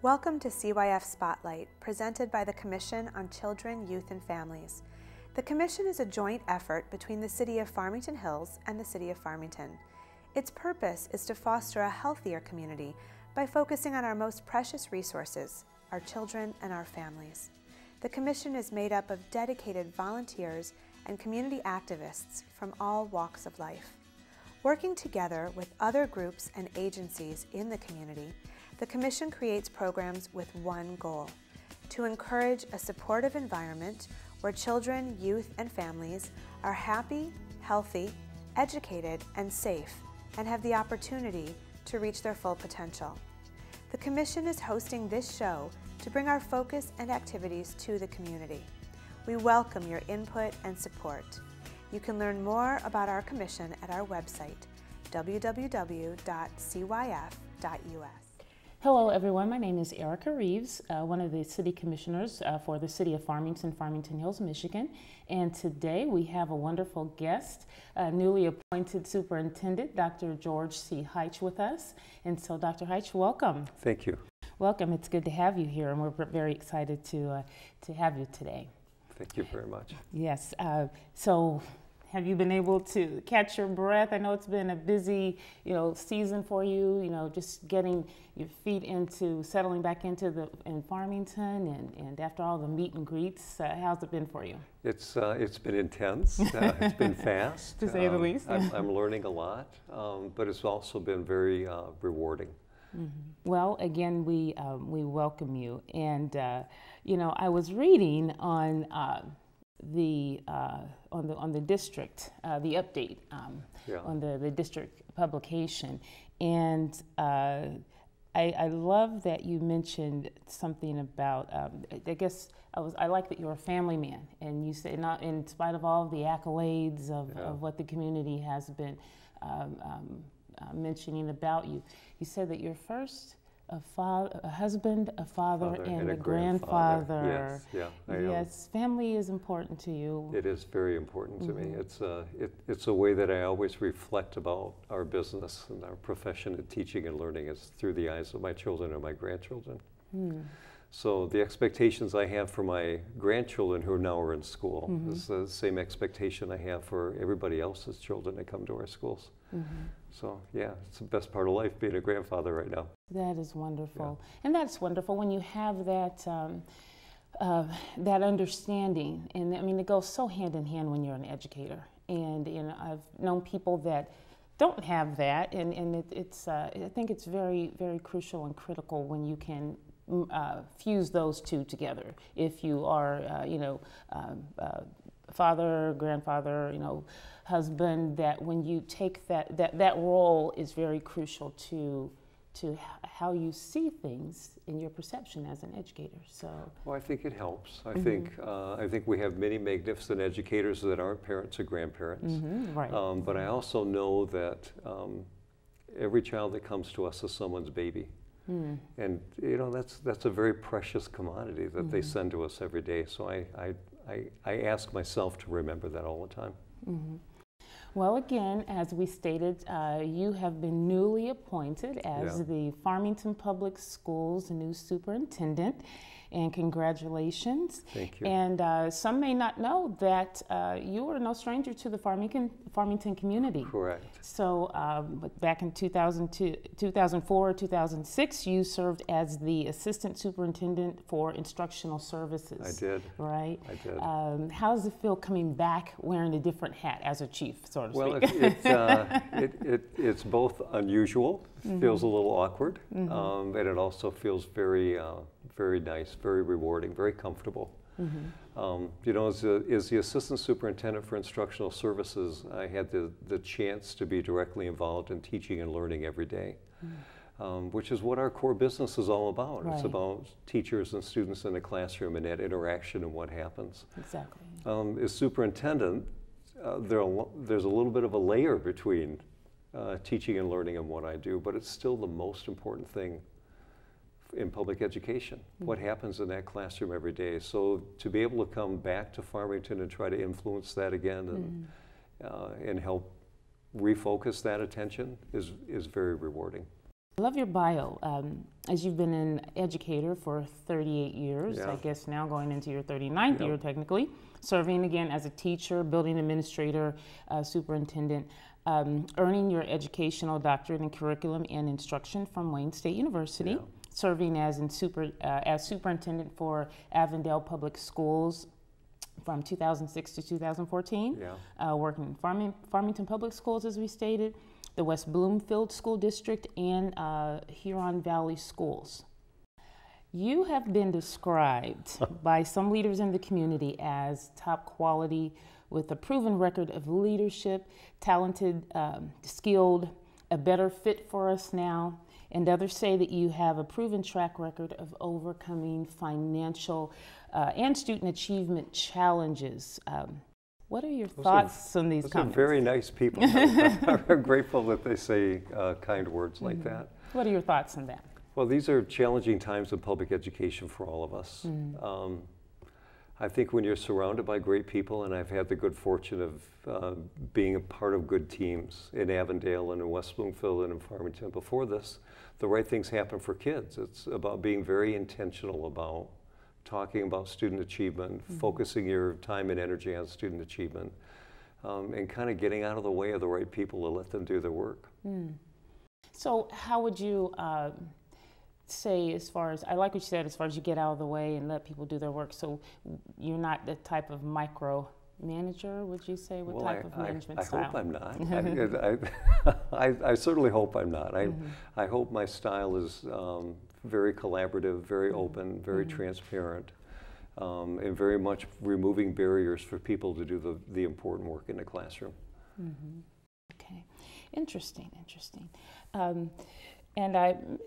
Welcome to CYF Spotlight, presented by the Commission on Children, Youth, and Families. The Commission is a joint effort between the City of Farmington Hills and the City of Farmington. Its purpose is to foster a healthier community by focusing on our most precious resources, our children and our families. The Commission is made up of dedicated volunteers and community activists from all walks of life. Working together with other groups and agencies in the community, the Commission creates programs with one goal: to encourage a supportive environment where children, youth, and families are happy, healthy, educated, and safe, and have the opportunity to reach their full potential. The Commission is hosting this show to bring our focus and activities to the community. We welcome your input and support. You can learn more about our Commission at our website, www.cyf.us. Hello everyone, my name is Erica Reeves, one of the City Commissioners for the City of Farmington, Farmington Hills, Michigan. And today we have a wonderful guest, newly appointed Superintendent, Dr. George C. Heitsch with us. And so Dr. Heitsch, welcome. Thank you. Welcome, it's good to have you here, and we're very excited to have you today. Thank you very much. Yes, so have you been able to catch your breath? I know it's been a busy, season for you, just getting your feet into, settling back into in Farmington, and after all the meet and greets, how's it been for you? It's been intense, it's been fast. To say the least. I'm learning a lot, but it's also been very rewarding. Mm-hmm. Well, again, we welcome you, and I was reading on the district, the update on the district publication, and I love that you mentioned something about. I like that you're a family man, and you say, not in spite of all the accolades of what the community has been mentioning about you, you said that you're first a husband, a father, and a grandfather. Yes, yeah, yes, family is important to you. It is very important to me. It's a way that I always reflect about our business and our profession of teaching and learning is through the eyes of my children and my grandchildren. So the expectations I have for my grandchildren who now are in school is the same expectation I have for everybody else's children that come to our schools. So yeah, it's the best part of life, being a grandfather right now. That is wonderful. Yeah. And that's wonderful when you have that that understanding. And I mean, it goes so hand in hand when you're an educator. And I've known people that don't have that, and it's I think it's very, very crucial and critical when you can fuse those two together. If you are, father, grandfather, husband, that when you take that role is very crucial to how you see things in your perception as an educator. So, well, I think it helps. I think we have many magnificent educators that aren't parents or grandparents. Right. But I also know that every child that comes to us is someone's baby. And that's a very precious commodity that they send to us every day. So I ask myself to remember that all the time. Well, again, as we stated, you have been newly appointed as the Farmington Public Schools new superintendent, and congratulations. Thank you. And some may not know that you are no stranger to the Farmington community. Correct. So back in 2004, 2006, you served as the assistant superintendent for instructional services. I did. Right? I did. How does it feel coming back wearing a different hat as a chief, so to speak? Well, it's both unusual, feels a little awkward, and it also feels very very nice, very rewarding, very comfortable. As the assistant superintendent for instructional services, I had the chance to be directly involved in teaching and learning every day, which is what our core business is all about. Right. It's about teachers and students in the classroom and that interaction and what happens. Exactly. As superintendent, there's a little bit of a layer between teaching and learning and what I do, but it's still the most important thing in public education, what happens in that classroom every day. So to be able to come back to Farmington and try to influence that again and help refocus that attention is very rewarding. I love your bio. As you've been an educator for 38 years, Yeah. I guess now going into your 39th year technically, serving again as a teacher, building administrator, superintendent, earning your educational doctorate in curriculum and instruction from Wayne State University, serving as superintendent for Avondale Public Schools from 2006 to 2014, working in Farmington Public Schools, as we stated, the West Bloomfield School District, and Huron Valley Schools. You have been described by some leaders in the community as top quality with a proven record of leadership, talented, skilled, a better fit for us now, and others say that you have a proven track record of overcoming financial and student achievement challenges. What are your thoughts on these comments? Those are very nice people. I'm grateful that they say kind words like that. What are your thoughts on that? Well, these are challenging times in public education for all of us. I think when you're surrounded by great people, and I've had the good fortune of being a part of good teams in Avondale and in West Bloomfield and in Farmington before this, the right things happen for kids. It's about being very intentional about talking about student achievement, focusing your time and energy on student achievement, and kind of getting out of the way of the right people to let them do their work. So how would you say, as far as, I like what you said, as far as you get out of the way and let people do their work, so you're not the type of micro-manager, would you say? What type of management style? I hope I'm not. I certainly hope I'm not. I hope my style is very collaborative, very open, very transparent, and very much removing barriers for people to do the important work in the classroom. Okay, interesting. And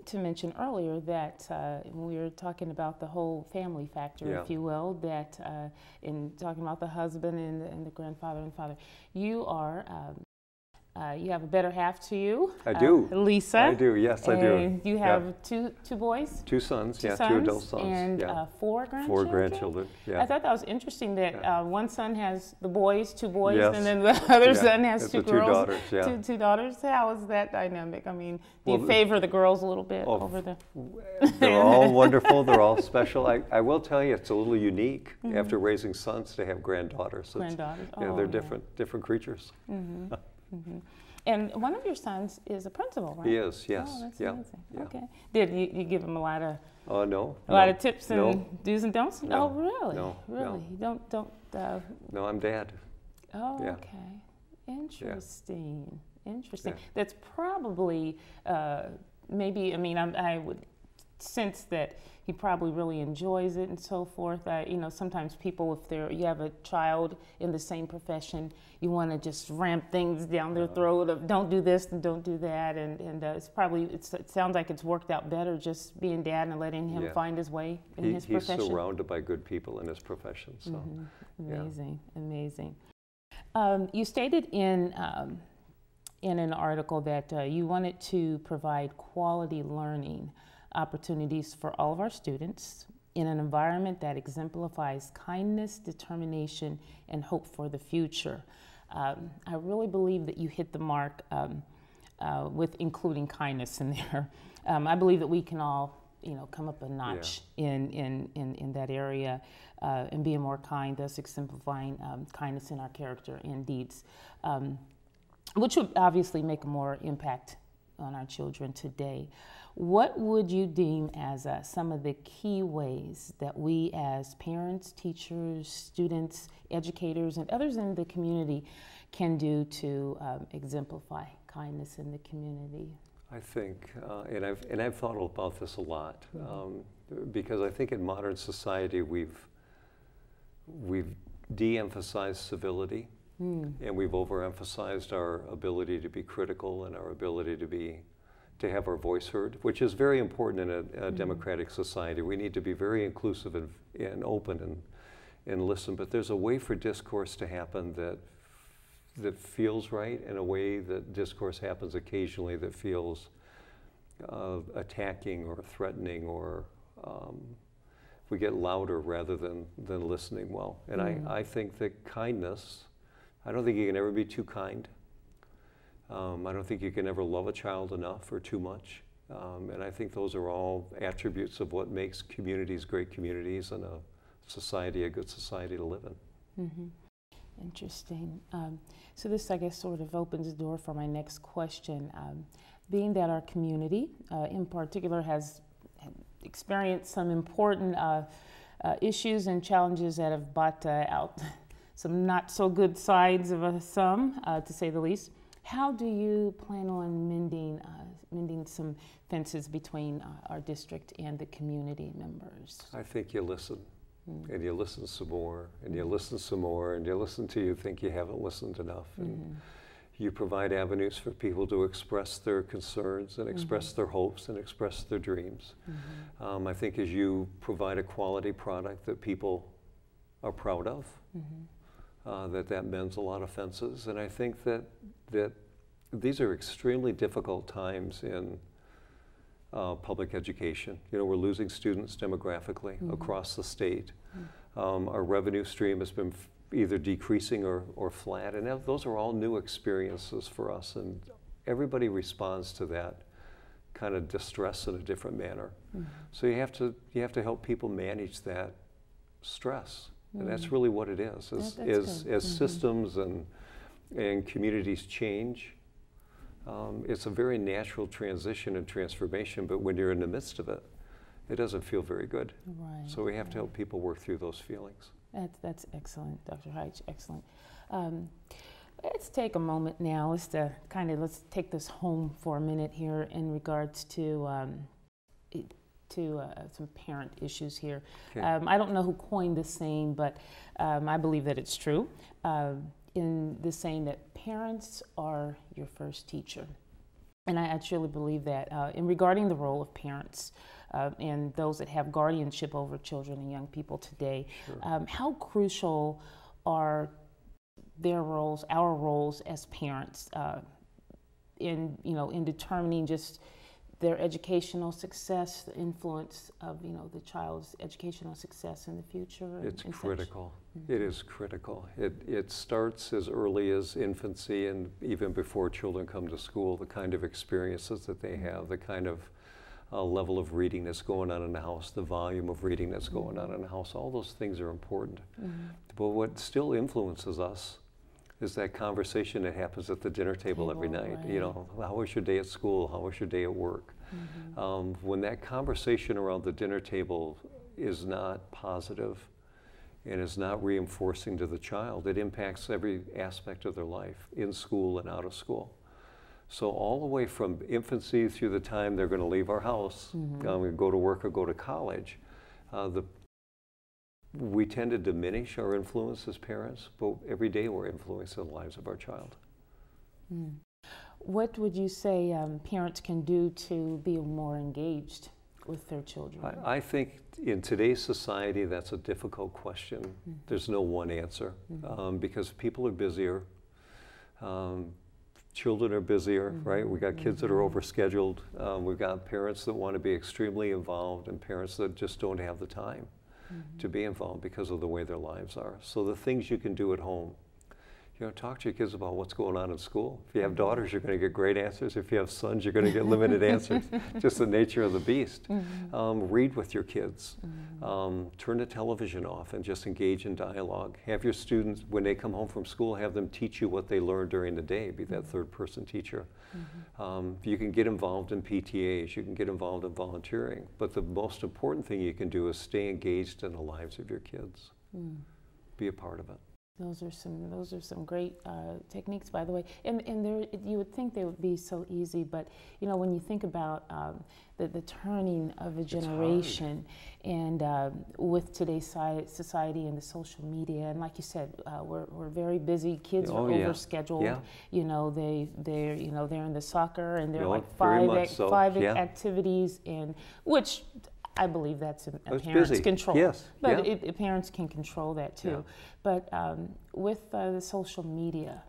to mention earlier that when we were talking about the whole family factor, if you will, that in talking about the husband and the grandfather and father, you are you have a better half to you. I do. Lisa. I do, yes, I do. And you have two boys? Two sons, two adult sons. And 4 grandchildren? 4 grandchildren, I thought that was interesting that one son has the boys, 2 boys, and then the other son has 2 girls. 2 daughters, Two daughters. How is that dynamic? I mean, do you favor the girls a little bit over the... They're all wonderful. They're all special. I will tell you, it's a little unique after raising sons to have granddaughters. Granddaughters. They're different creatures. And one of your sons is a principal, right? He is, yes. Oh, that's amazing. Okay. Did you give him a lot of lot of tips and do's and don'ts? No. Oh, really? No. Really? You don't. No, I'm dad. Oh, okay. Interesting. Interesting. Yeah. That's probably maybe. I mean, I would sense that he probably really enjoys it and so forth. You know, sometimes people, if you have a child in the same profession, you want to just ramp things down their throat of don't do this and don't do that, and it's probably it sounds like it's worked out better just being dad and letting him find his way in his profession. He's surrounded by good people in his profession. So amazing. You stated in an article that you wanted to provide quality learning opportunities for all of our students in an environment that exemplifies kindness, determination, and hope for the future. I really believe that you hit the mark with including kindness in there. I believe that we can all, come up a notch in that area and being more kind, thus exemplifying kindness in our character and deeds, which would obviously make a more impact on our children today. What would you deem as some of the key ways that we as parents, teachers, students, educators, and others in the community can do to exemplify kindness in the community? I think, and I've thought about this a lot, because I think in modern society we've de-emphasized civility, and we've overemphasized our ability to be critical and our ability to have our voice heard, which is very important in a democratic society. We need to be very inclusive and open and listen, but there's a way for discourse to happen that feels right, and a way that discourse happens occasionally that feels attacking or threatening, or we get louder rather than listening well. And I think that kindness, I don't think you can ever be too kind. I don't think you can ever love a child enough or too much. And I think those are all attributes of what makes communities great communities and a society a good society to live in. Mm-hmm. Interesting. So this, I guess, sort of opens the door for my next question. Being that our community, in particular, has experienced some important issues and challenges that have brought out some not so good sides of some, to say the least. How do you plan on mending some fences between our district and the community members? I think you listen, and you listen some more, and you listen some more, and you listen till you think you haven't listened enough. And you provide avenues for people to express their concerns and express their hopes and express their dreams. I think as you provide a quality product that people are proud of, that mends a lot of fences. And I think that these are extremely difficult times in public education. You know, we're losing students demographically across the state. Our revenue stream has been either decreasing or flat, and those are all new experiences for us, and everybody responds to that kind of distress in a different manner. So you have to help people manage that stress, and that's really what it is. As systems and communities change, it's a very natural transition and transformation, but when you're in the midst of it, it doesn't feel very good. Right. So we have to help people work through those feelings. That's excellent, Dr. Heitsch, excellent. Let's take a moment now. Let's take this home for a minute here in regards to some parent issues here. Okay. I don't know who coined this saying, but I believe that it's true. In the saying that parents are your first teacher. And I truly believe that in regarding the role of parents and those that have guardianship over children and young people today, how crucial are their roles, our roles as parents in determining just their educational success, the influence of the child's educational success in the future? It's critical. It is critical. It starts as early as infancy and even before children come to school, the kind of experiences that they have, the kind of level of reading that's going on in the house, the volume of reading that's going on in the house, all those things are important. But what still influences us is that conversation that happens at the dinner table every night. Right. You know, how was your day at school? How was your day at work? When that conversation around the dinner table is not positive and is not reinforcing to the child, it impacts every aspect of their life, in school and out of school. So all the way from infancy through the time they're going to leave our house, go to work or go to college, we tend to diminish our influence as parents, but every day we're influencing the lives of our child. What would you say parents can do to be more engaged with their children? I think in today's society that's a difficult question. There's no one answer because people are busier. Children are busier, right? We got kids that are overscheduled. We've got parents that want to be extremely involved and parents that just don't have the time to be involved because of the way their lives are. So the things you can do at home, talk to your kids about what's going on in school. If you have daughters, you're going to get great answers. If you have sons, you're going to get limited answers. Just the nature of the beast. Read with your kids. Turn the television off and just engage in dialogue. Have your students, when they come home from school, have them teach you what they learned during the day. Be that third-person teacher. You can get involved in PTAs. You can get involved in volunteering. But the most important thing you can do is stay engaged in the lives of your kids. Be a part of it. Those are some great techniques, by the way. And you would think they would be so easy, but when you think about the turning of a generation, and with today's society and the social media, and like you said, we're very busy. Kids are overscheduled. They're in the soccer, and they're like five activities, and which. I believe that's a parent's control. Yes. But parents can control that too. But with the social media,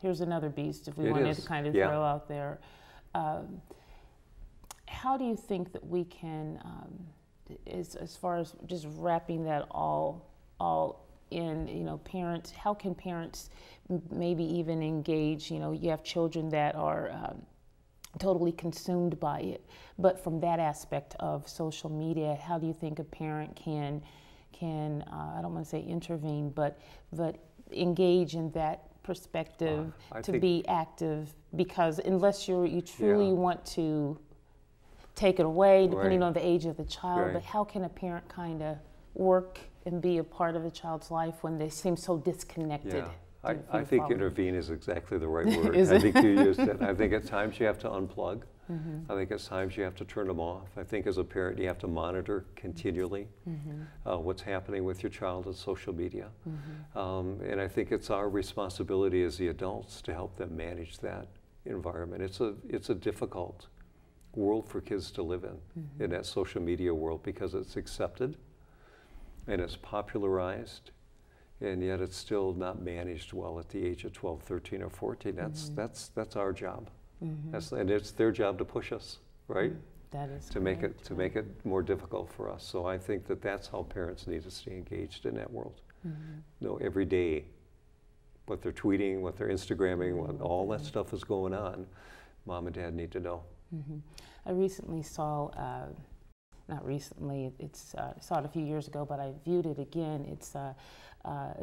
here's another beast if we wanted to kind of throw out there. How do you think that we can, as far as just wrapping that all in, parents, how can parents maybe even engage, you have children that are totally consumed by it. But from that aspect of social media, how do you think a parent can I don't want to say intervene, but engage in that perspective to be active? Because unless you truly want to take it away, depending on the age of the child, but how can a parent kind of work and be a part of the child's life when they seem so disconnected? I think intervene is exactly the right word. I think you used it. I think at times you have to unplug. I think at times you have to turn them off. I think as a parent you have to monitor continually what's happening with your child on social media. And I think it's our responsibility as the adults to help them manage that environment. It's a difficult world for kids to live in that social media world, because it's accepted and it's popularized, and yet it's still not managed well at the age of 12, 13, or 14. That's our job. And it's their job to push us, right? That is to make it more difficult for us. So I think that's how parents need to stay engaged in that world. Know every day what they're tweeting, what they're Instagramming, what all that stuff is going on. Mom and Dad need to know. I recently saw, not recently, saw it a few years ago, but I viewed it again. It's a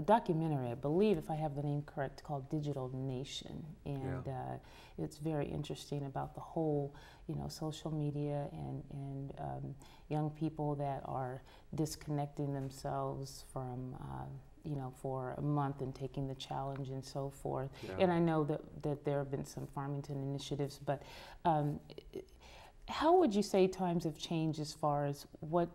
documentary, I believe, if I have the name correct, called Digital Nation. And it's very interesting about the whole, social media and young people that are disconnecting themselves from, for a month and taking the challenge and so forth. And I know that there have been some Farmington initiatives, but how would you say times have changed as far as what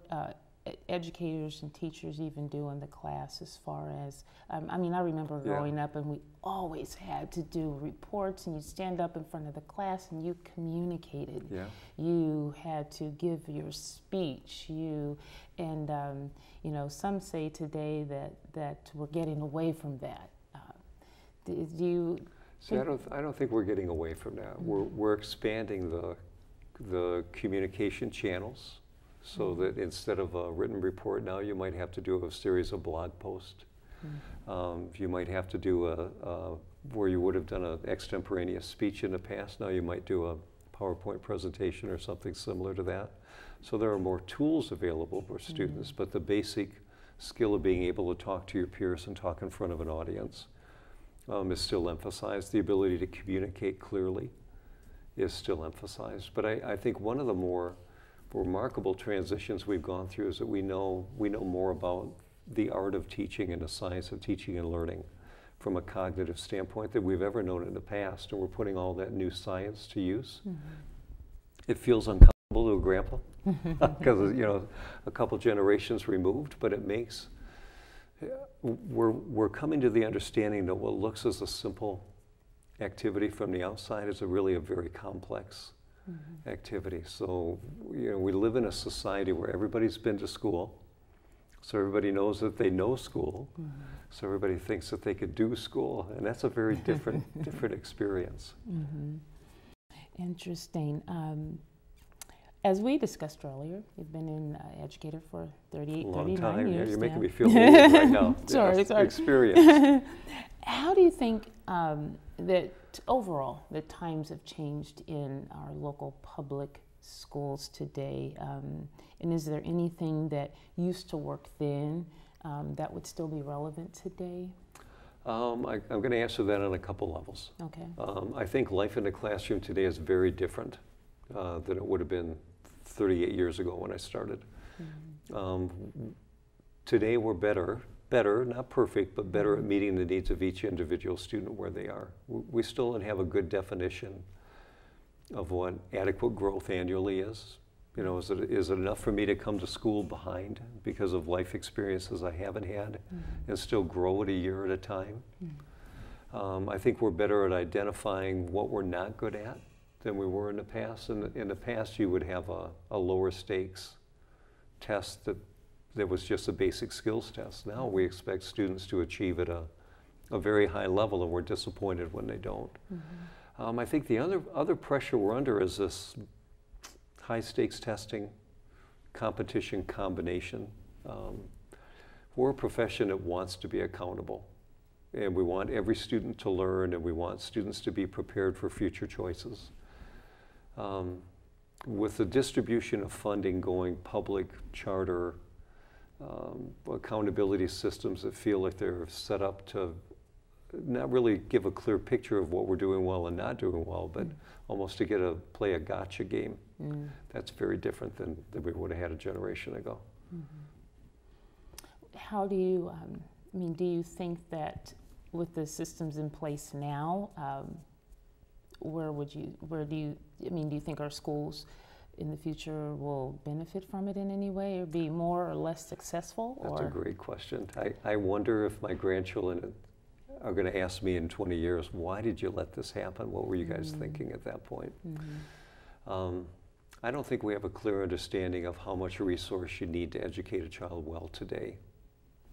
educators and teachers even do in the class, as far as, I remember growing up and we always had to do reports, and you stand up in front of the class and you communicated. You had to give your speech. Some say today that we're getting away from that. Do you? See, I don't think we're getting away from that. We're expanding the communication channels, so that instead of a written report, now you might have to do a series of blog posts. You might have to do where you would have done an extemporaneous speech in the past, now you might do a PowerPoint presentation or something similar to that. So there are more tools available for students, but the basic skill of being able to talk to your peers and talk in front of an audience is still emphasized. The ability to communicate clearly is still emphasized. But I think one of the more remarkable transitions we've gone through is that we know more about the art of teaching and the science of teaching and learning from a cognitive standpoint than we've ever known in the past, and we're putting all that new science to use. It feels uncomfortable to a grandpa because a couple generations removed, but it makes we're coming to the understanding that what looks as a simple activity from the outside is really a very complex activity. So we live in a society where everybody's been to school, so everybody knows that they know school, so everybody thinks that they could do school, and that's a very different experience. Interesting. As we discussed earlier, you've been an educator for 39 years. You're making me feel old right now. Sorry. Experience. How do you think that overall the times have changed in our local public schools today? And is there anything that used to work then that would still be relevant today? I'm going to answer that on a couple levels. Okay. I think life in the classroom today is very different than it would have been 38 years ago when I started. Today we're better, not perfect, but better at meeting the needs of each individual student where they are. We still don't have a good definition of what adequate growth annually is. Is it enough for me to come to school behind because of life experiences I haven't had and still grow at a year at a time? I think we're better at identifying what we're not good at than we were in the past. In the past, you would have a lower stakes test that was just a basic skills test. Now we expect students to achieve at a very high level, and we're disappointed when they don't. I think the other pressure we're under is this high stakes testing, competition combination. We're a profession that wants to be accountable, and we want every student to learn, and we want students to be prepared for future choices. With the distribution of funding going public, charter, accountability systems that feel like they're set up to not really give a clear picture of what we're doing well and not doing well, but almost to play a gotcha game. That's very different than we would have had a generation ago. How do you, I mean, do you think that with the systems in place now, do you think our schools in the future will benefit from it in any way or be more or less successful? That's a great question. I wonder if my grandchildren are going to ask me in 20 years, why did you let this happen? What were you guys thinking at that point? I don't think we have a clear understanding of how much resource you need to educate a child well today.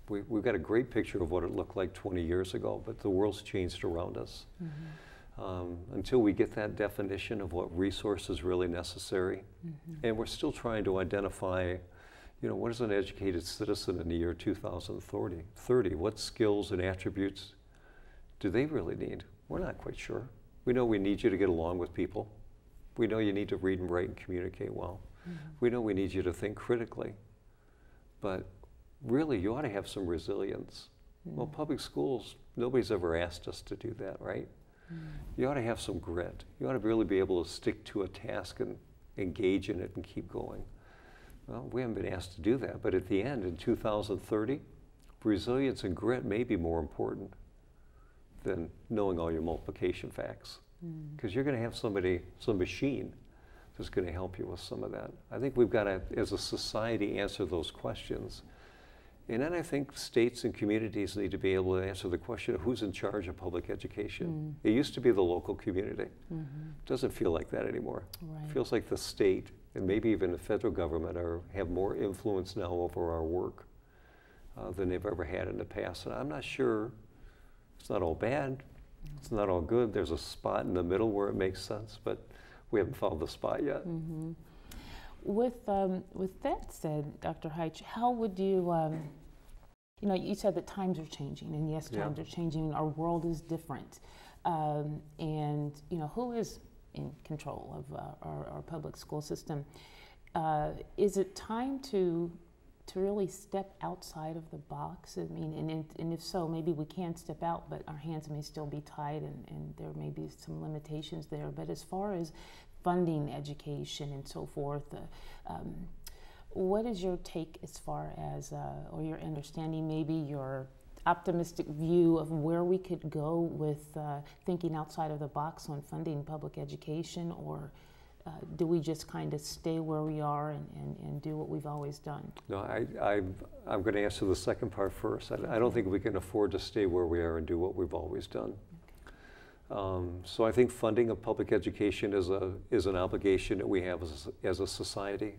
We've got a great picture of what it looked like 20 years ago, but the world's changed around us. Until we get that definition of what resource is really necessary, and we're still trying to identify, what is an educated citizen in the year 2030? What skills and attributes do they really need? We're not quite sure. We know we need you to get along with people. We know you need to read and write and communicate well. We know we need you to think critically. But really, you ought to have some resilience. Well, public schools, nobody's ever asked us to do that, right? You ought to have some grit. You ought to really be able to stick to a task and engage in it and keep going. Well, we haven't been asked to do that, but at the end, in 2030, resilience and grit may be more important than knowing all your multiplication facts. Because you're going to have some machine that's going to help you with some of that. I think we've got to, as a society, answer those questions. And then I think states and communities need to be able to answer the question of who's in charge of public education. It used to be the local community. It doesn't feel like that anymore. It feels like the state and maybe even the federal government have more influence now over our work than they've ever had in the past. And I'm not sure, it's not all bad, it's not all good. There's a spot in the middle where it makes sense, but we haven't found the spot yet. With that said, Dr. Heitsch, how would you, you said that times are changing, and yes, times are changing. Our world is different, and who is in control of our public school system? Is it time to really step outside of the box? I mean, and if so, maybe we can step out, but our hands may still be tied, and there may be some limitations there. But as far as funding education and so forth, what is your take as far as, or your understanding, maybe your optimistic view of where we could go with thinking outside of the box on funding public education, or do we just kind of stay where we are and do what we've always done? No, I'm going to answer the second part first. I don't think we can afford to stay where we are and do what we've always done. So I think funding of public education is an obligation that we have as a society.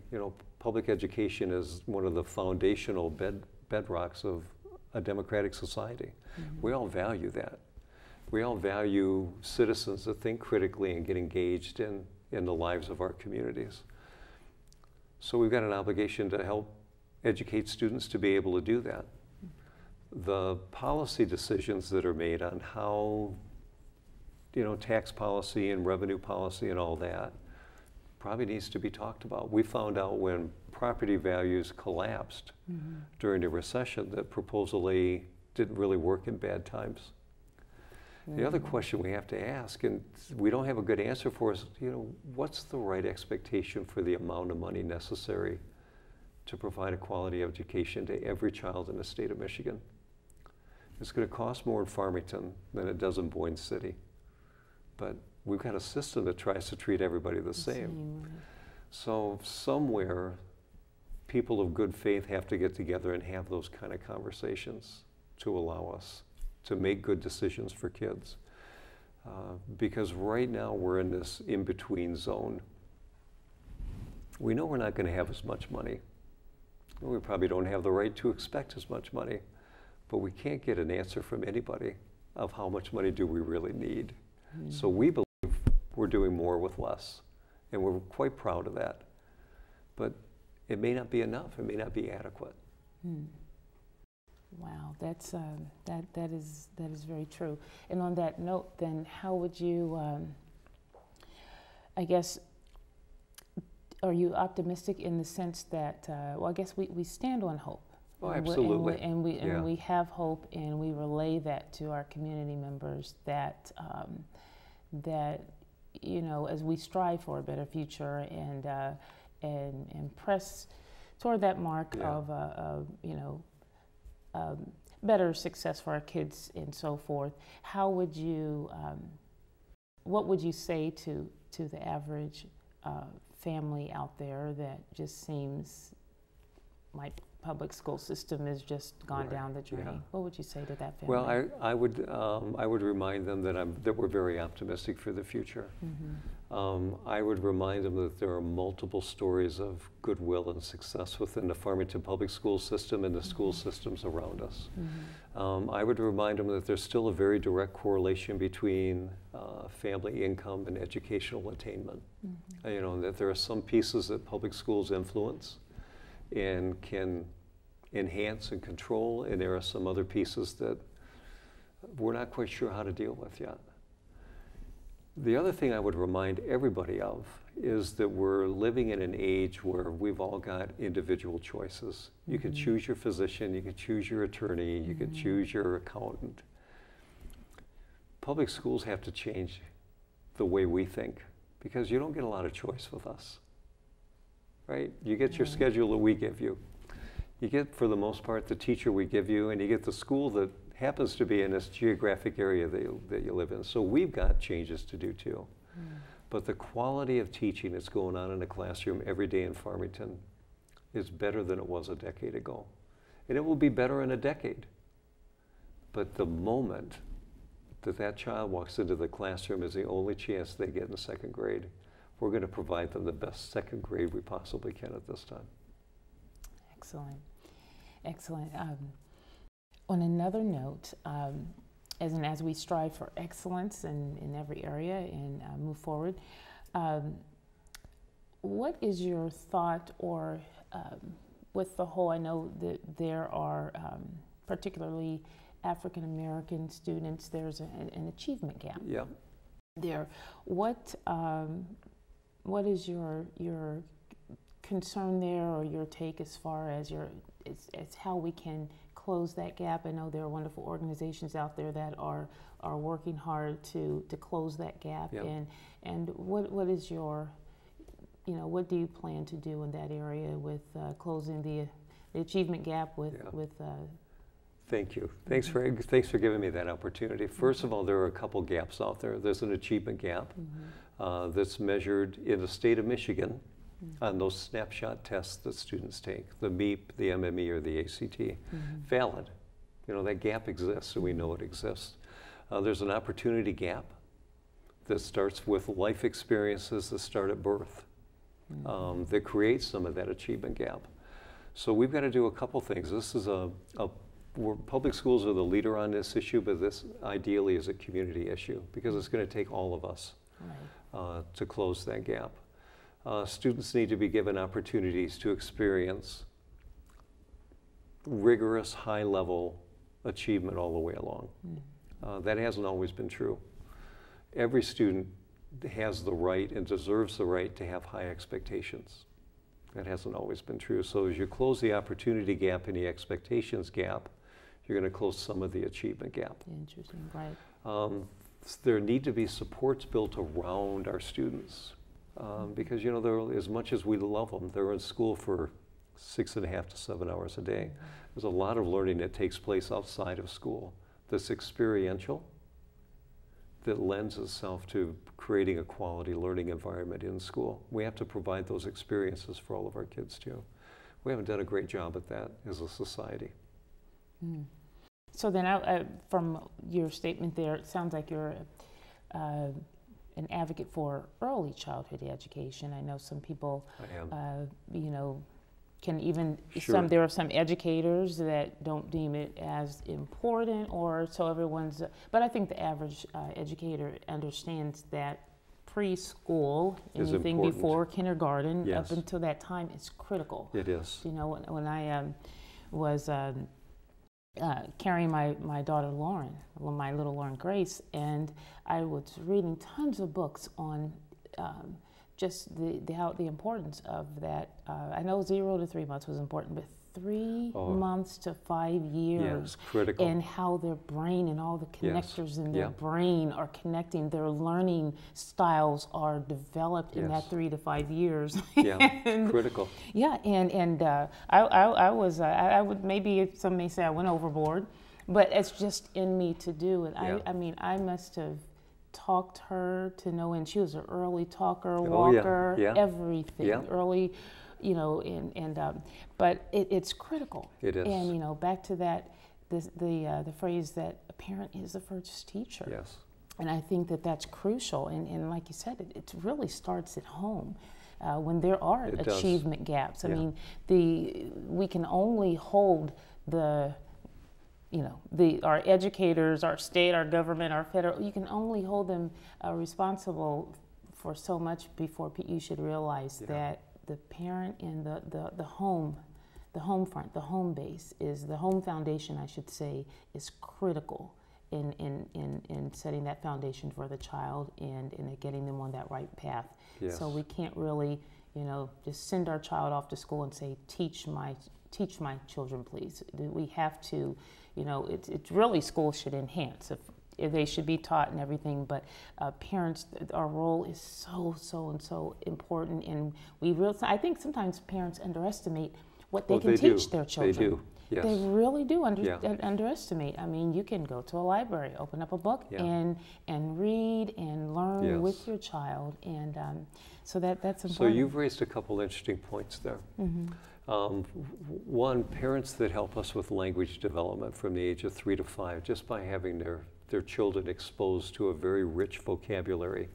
Public education is one of the foundational bedrocks of a democratic society. We all value that. We all value citizens that think critically and get engaged in the lives of our communities. So we've got an obligation to help educate students to be able to do that. The policy decisions that are made on how tax policy and revenue policy and all that probably needs to be talked about. We found out when property values collapsed during the recession that Proposal A didn't really work in bad times. The other question we have to ask, and we don't have a good answer for, is, what's the right expectation for the amount of money necessary to provide a quality education to every child in the state of Michigan? It's going to cost more in Farmington than it does in Boyne City. But we've got a system that tries to treat everybody the same. So somewhere, people of good faith have to get together and have those kind of conversations to allow us to make good decisions for kids. Because right now we're in this in-between zone. We know we're not going to have as much money. We probably don't have the right to expect as much money, but we can't get an answer from anybody of how much money do we really need. So we believe we're doing more with less, and we're quite proud of that. But it may not be enough. It may not be adequate. Wow, that's that is very true. And on that note, then, how would you, I guess, are you optimistic in the sense that, well, I guess we stand on hope. Oh, absolutely. And we have hope, and we relay that to our community members that, that, you know, as we strive for a better future and press toward that mark of, you know, better success for our kids and so forth, how would you, what would you say to the average family out there that just seems like public school system has just gone down the drain? Yeah. What would you say to that family? Well, I would remind them that we're very optimistic for the future. Mm-hmm. I would remind them that there are multiple stories of goodwill and success within the Farmington public school system and the school systems around us. Mm-hmm. I would remind them that there's still a very direct correlation between family income and educational attainment. Mm-hmm. You know, that there are some pieces that public schools influence and can enhance and control, and there are some other pieces that we're not quite sure how to deal with yet. The other thing I would remind everybody of is that we're living in an age where we've all got individual choices. You can choose your physician, you can choose your attorney, you can choose your accountant. Public schools have to change the way we think, because you don't get a lot of choice with us. Right? You get your schedule that we give you. You get, for the most part, the teacher we give you, and you get the school that happens to be in this geographic area that you live in. So we've got changes to do too. But the quality of teaching that's going on in the classroom every day in Farmington is better than it was a decade ago. And it will be better in a decade. But the moment that child walks into the classroom is the only chance they get in second grade. We're going to provide them the best second grade we possibly can at this time. Excellent. Excellent. On another note, as we strive for excellence in every area and move forward, what is your thought, or with the whole, I know that there are particularly African American students, there's an achievement gap. Yeah. There. What is your concern there, or your take as far as as how we can close that gap? I know there are wonderful organizations out there that are working hard to close that gap. Yep. And what is your, you know, what do you plan to do in that area with closing the achievement gap with Thank you. Thanks for giving me that opportunity. First of all, there are a couple gaps out there. There's an achievement gap that's measured in the state of Michigan on those snapshot tests that students take, the MEP, the MME, or the ACT. Valid. You know, that gap exists, and we know it exists. There's an opportunity gap that starts with life experiences that start at birth that creates some of that achievement gap. So we've got to do a couple things. This is public schools are the leader on this issue, but this ideally is a community issue, because it's going to take all of us to close that gap. Students need to be given opportunities to experience rigorous, high-level achievement all the way along. That hasn't always been true. Every student has the right and deserves the right to have high expectations. That hasn't always been true. So as you close the opportunity gap and the expectations gap, you're going to close some of the achievement gap. Interesting, right. There need to be supports built around our students. Because, you know, as much as we love them, they're in school for 6.5 to 7 hours a day. There's a lot of learning that takes place outside of school that's experiential, that lends itself to creating a quality learning environment in school. We have to provide those experiences for all of our kids too. We haven't done a great job at that as a society. So then from your statement there, it sounds like you're an advocate for early childhood education. I know some people, you know, can even, there are some educators that don't deem it as important, or so everyone's, but I think the average educator understands that preschool, anything before kindergarten, up until that time, is critical. It is. You know, when I was carrying my daughter Lauren, my little Lauren Grace, and I was reading tons of books on just the importance of that. I know 0 to 3 months was important, but 3 months to 5 years, critical. And how their brain and all the connectors in their brain are connecting, their learning styles are developed in that 3 to 5 years. And, critical. Yeah, and I would, maybe some may say I went overboard, but it's just in me to do it. I mean, I must have talked her to know, and she was an early talker, walker, everything, early. You know, but it's critical. It is. And, you know, back to that, the phrase that a parent is the first teacher. Yes. And I think that that's crucial. And like you said, it really starts at home when there are achievement gaps. I mean, we can only hold our educators, our state, our government, our federal, you can only hold them responsible for so much before you should realize that the parent and the home front, the home base, is the home foundation, I should say, is critical in setting that foundation for the child and in getting them on that right path. Yes. So we can't really, you know, just send our child off to school and say, teach my children, please. We have to, you know, it's really, school should enhance. If they should be taught and everything, but parents, our role is so important, and I think sometimes parents underestimate what they can teach their children. They do. Yes. They really do underestimate. I mean, you can go to a library, open up a book, and read and learn with your child, and so that's important. So you've raised a couple interesting points there. One, parents that help us with language development from the age of 3 to 5, just by having their children exposed to a very rich vocabulary,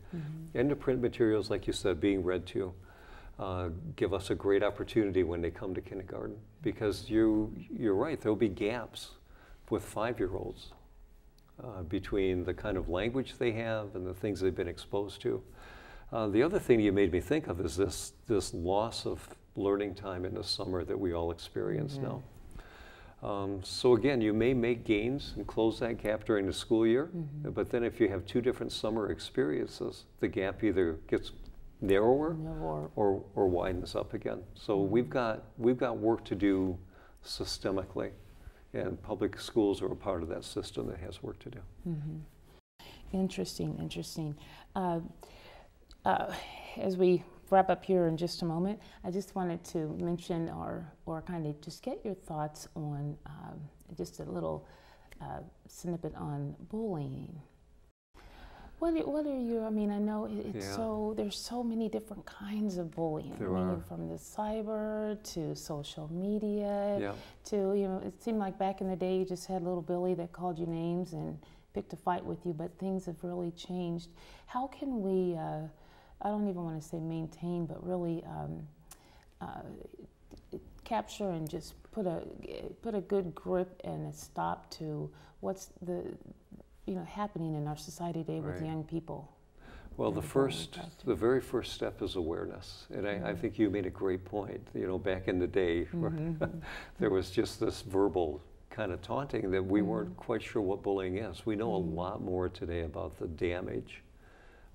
and the print materials, like you said, being read to, give us a great opportunity when they come to kindergarten, because you're right, there'll be gaps with 5-year-olds between the kind of language they have and the things they've been exposed to. The other thing you made me think of is this loss of learning time in the summer that we all experience now. So again, you may make gains and close that gap during the school year, but then if you have 2 different summer experiences, the gap either gets narrower or widens up again. So we've got work to do systemically, and public schools are a part of that system that has work to do. Interesting. As we wrap up here in just a moment, I just wanted to mention or kind of just get your thoughts on just a little snippet on bullying. What are your, I mean, I know there's so many different kinds of bullying. From the cyber to social media to, you know, it seemed like back in the day you just had little Billy that called you names and picked a fight with you, but things have really changed. How can we, I don't even want to say maintain, but really capture and just put a good grip and a stop to what's happening in our society today with young people? Well, the very first step is awareness, and I think you made a great point. You know, back in the day, there was just this verbal kind of taunting that we weren't quite sure what bullying is. We know a lot more today about the damage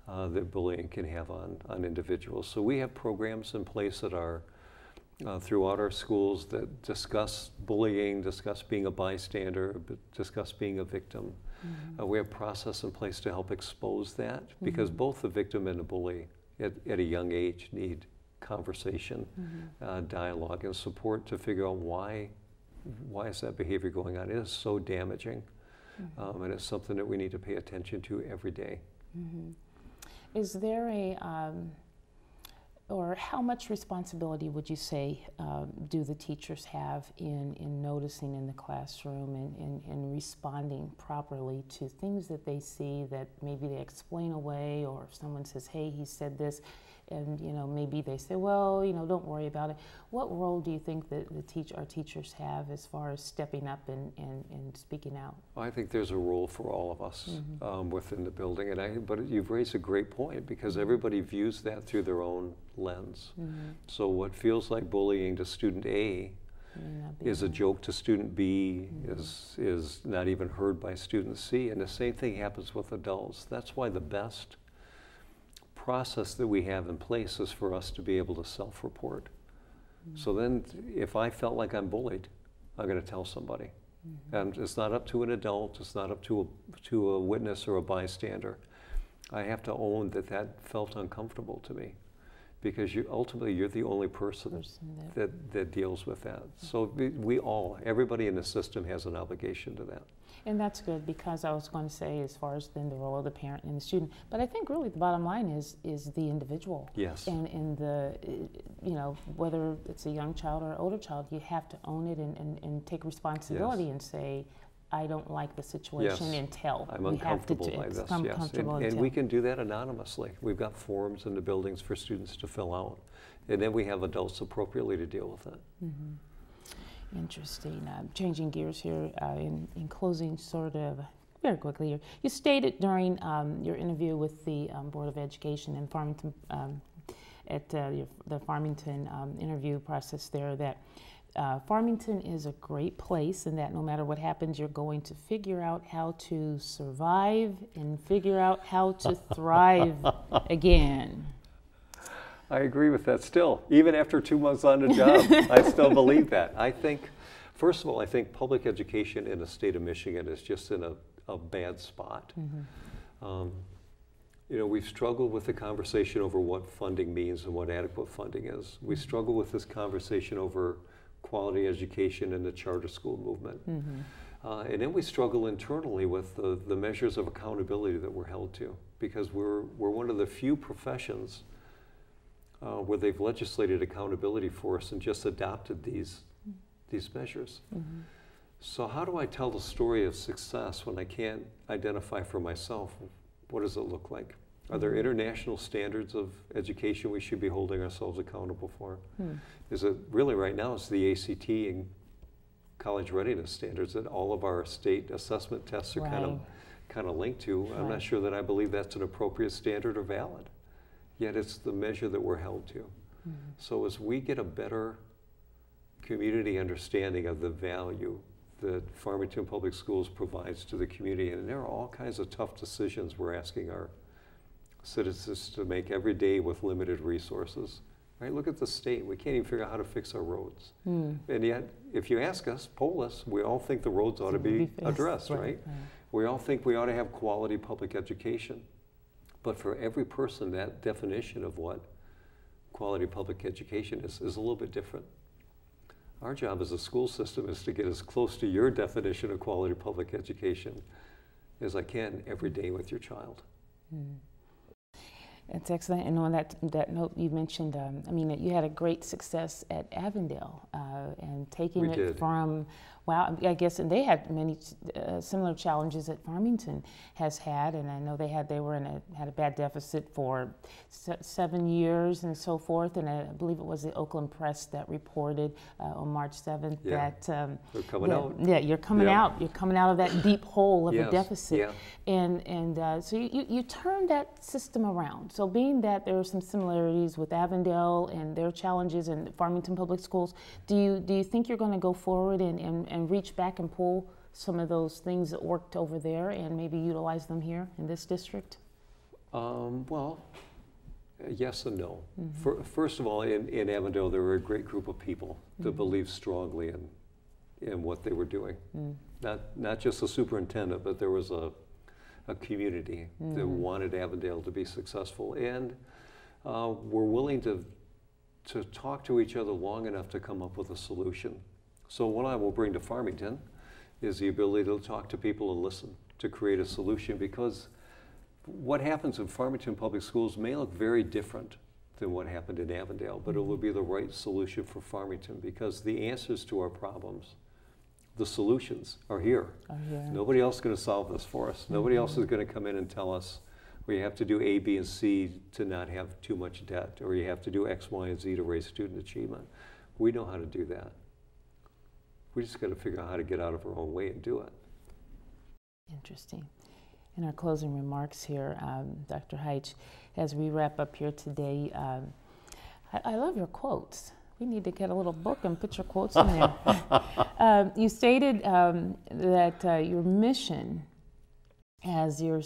that bullying can have on individuals. So we have programs in place that are throughout our schools that discuss bullying, discuss being a bystander, discuss being a victim. We have process in place to help expose that, because both the victim and the bully at a young age need conversation, dialogue, and support to figure out why is that behavior going on. It is so damaging, and it's something that we need to pay attention to every day. Is there or how much responsibility would you say do the teachers have in noticing in the classroom and responding properly to things that they see that maybe they explain away, or if someone says, hey, he said this, and maybe they say, well, don't worry about it. What role do you think that our teachers have as far as stepping up and speaking out? Well, I think there's a role for all of us within the building, but you've raised a great point, because everybody views that through their own lens. So what feels like bullying to student A is a joke to student B, is not even heard by student C, and the same thing happens with adults. That's why the best process that we have in place is for us to be able to self-report. So then if I felt like I'm bullied, I'm going to tell somebody. And it's not up to an adult, it's not up to a witness or a bystander. I have to own that that felt uncomfortable to me, because ultimately you're the only person that deals with that. So everybody in the system has an obligation to that. And that's good, because I was going to say, as far as then the role of the parent and the student, but I think really the bottom line is the individual. Yes. And the, whether it's a young child or an older child, you have to own it and take responsibility and say, I don't like the situation until I'm uncomfortable by this. And we can do that anonymously. We've got forms in the buildings for students to fill out, and then we have adults appropriately to deal with it. Interesting. Changing gears here, in closing, sort of very quickly here, you stated during your interview with the Board of Education in Farmington, at the Farmington interview process there, that Farmington is a great place, and that no matter what happens, you're going to figure out how to survive and figure out how to thrive again. I agree with that still. Even after 2 months on the job, I still believe that. I think, first of all, I think public education in the state of Michigan is just in a bad spot. We've struggled with the conversation over what funding means and what adequate funding is. We struggle with this conversation over quality education and the charter school movement. And then we struggle internally with the measures of accountability that we're held to, because we're one of the few professions where they've legislated accountability for us and just adopted these measures. So how do I tell the story of success when I can't identify for myself what does it look like? Are there international standards of education we should be holding ourselves accountable for? Is it really right now, it's the ACT and college readiness standards that all of our state assessment tests are kind of linked to. I'm not sure that I believe that's an appropriate standard or valid. Yet it's the measure that we're held to. So as we get a better community understanding of the value that Farmington Public Schools provides to the community, and there are all kinds of tough decisions we're asking our citizens to make every day with limited resources. Right? Look at the state. We can't even figure out how to fix our roads. And yet, if you ask us, poll us, we all think the roads ought to be addressed, right? We all think we ought to have quality public education. But for every person, that definition of what quality public education is a little bit different. Our job as a school system is to get as close to your definition of quality public education as I can every day with your child. That's excellent. And on that note, you mentioned, you had a great success at Avondale and taking it from, I guess, and they had many similar challenges that Farmington has had, and I know they had a bad deficit for 7 years and so forth, and I believe it was the Oakland Press that reported on March 7th that they're coming out. Yeah, you're coming out. You're coming out of that deep hole of a deficit, and so you turned that system around. So being that there are some similarities with Avondale and their challenges in Farmington Public Schools, do you think you're going to go forward and reach back and pull some of those things that worked over there and maybe utilize them here in this district? Well, yes and no. First of all, in Avondale, there were a great group of people that believed strongly in what they were doing. Not just the superintendent, but there was a community that wanted Avondale to be successful, and were willing to talk to each other long enough to come up with a solution. So what I will bring to Farmington is the ability to talk to people and listen, to create a solution, because what happens in Farmington Public Schools may look very different than what happened in Avondale, but it will be the right solution for Farmington, because the answers to our problems, the solutions are here. Nobody else is going to solve this for us. Nobody else is going to come in and tell us, well, you have to do A, B, and C to not have too much debt, or you have to do X, Y, and Z to raise student achievement. We know how to do that. We just got to figure out how to get out of our own way and do it. Interesting. In our closing remarks here, Dr. Heitsch, as we wrap up here today, I love your quotes. We need to get a little book and put your quotes in there. You stated that your mission as your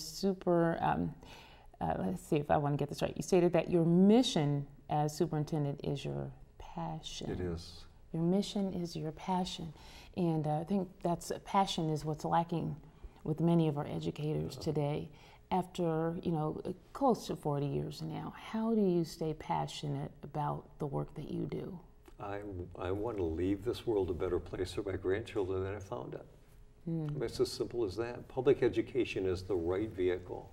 let's see if I want to get this right. You stated that your mission as superintendent is your passion. It is. Your mission is your passion. And I think that's passion is what's lacking with many of our educators today. After, close to 40 years now, how do you stay passionate about the work that you do? I want to leave this world a better place for my grandchildren than I found it. It's as simple as that. Public education is the right vehicle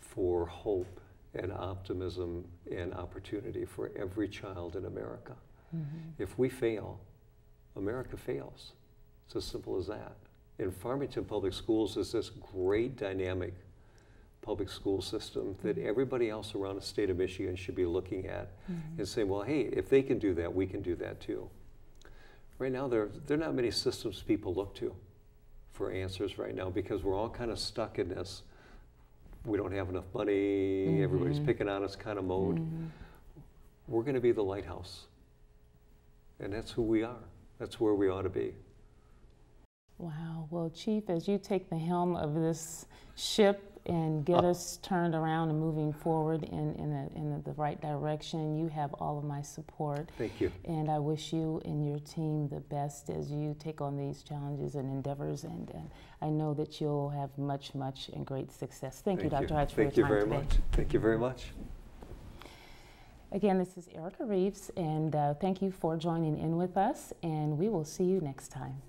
for hope and optimism and opportunity for every child in America. If we fail, America fails. It's as simple as that. And Farmington Public Schools is this great dynamic public school system that everybody else around the state of Michigan should be looking at and saying, well, hey, if they can do that, we can do that too. Right now, there are not many systems people look to for answers right now because we're all kind of stuck in this, we don't have enough money, everybody's picking on us kind of mode. We're going to be the lighthouse. And that's who we are. That's where we ought to be. Wow. Well, Chief, as you take the helm of this ship and get us turned around and moving forward in the right direction, you have all of my support. Thank you. And I wish you and your team the best as you take on these challenges and endeavors. And I know that you'll have much, much and great success. Thank you, Dr. Heitsch, for your time today. Thank you very much. Thank you very much. Again, this is Erica Reeves, and thank you for joining in with us, and we will see you next time.